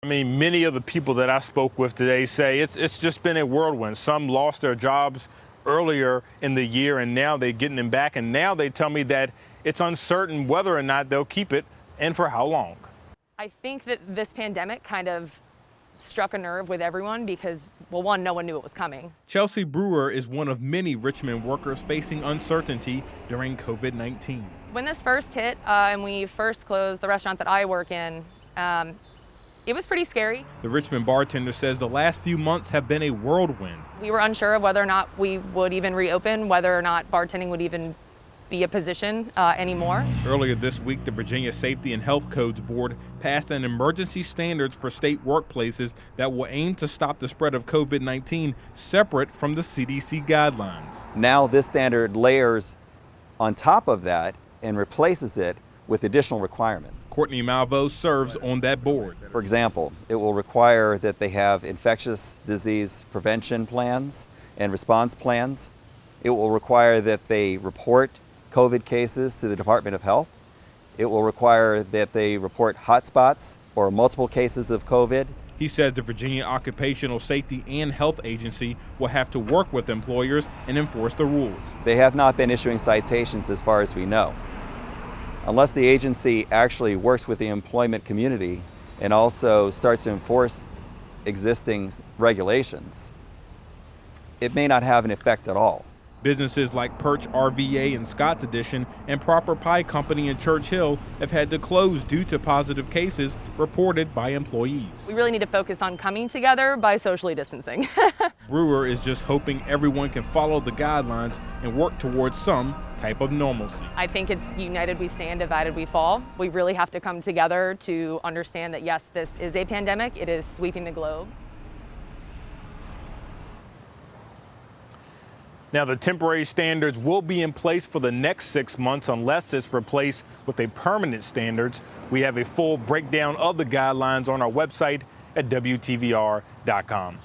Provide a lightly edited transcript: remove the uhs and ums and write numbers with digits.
I mean, many of the people that I spoke with today say it's just been a whirlwind. Some lost their jobs earlier in the year, and now they're getting them back. And now they tell me that it's uncertain whether or not they'll keep it and for how long. I think that this pandemic kind of struck a nerve with everyone because, well, one, no one knew it was coming. Chelsea Brewer is one of many Richmond workers facing uncertainty during COVID-19. When this first hit and we first closed the restaurant that I work in, it was pretty scary. The Richmond bartender says the last few months have been a whirlwind. We were unsure of whether or not we would even reopen, whether or not bartending would even be a position anymore. Earlier this week, the Virginia Safety and Health Codes Board passed an emergency standards for state workplaces that will aim to stop the spread of COVID-19 separate from the CDC guidelines. Now this standard layers on top of that and replaces it with additional requirements. Courtney Malvo serves on that board. For example, it will require that they have infectious disease prevention plans and response plans. It will require that they report COVID cases to the Department of Health. It will require that they report hotspots or multiple cases of COVID. He says the Virginia Occupational Safety and Health Agency will have to work with employers and enforce the rules. They have not been issuing citations as far as we know. Unless the agency actually works with the employment community and also starts to enforce existing regulations, it may not have an effect at all. Businesses like Perch RVA and Scott's Edition and Proper Pie Company in Church Hill have had to close due to positive cases reported by employees. We really need to focus on coming together by socially distancing. Brewer is just hoping everyone can follow the guidelines and work towards some type of normalcy. I think it's united we stand, divided we fall. We really have to come together to understand that yes, this is a pandemic. It is sweeping the globe. Now, the temporary standards will be in place for the next 6 months unless it's replaced with a permanent standards. We have a full breakdown of the guidelines on our website at WTVR.com.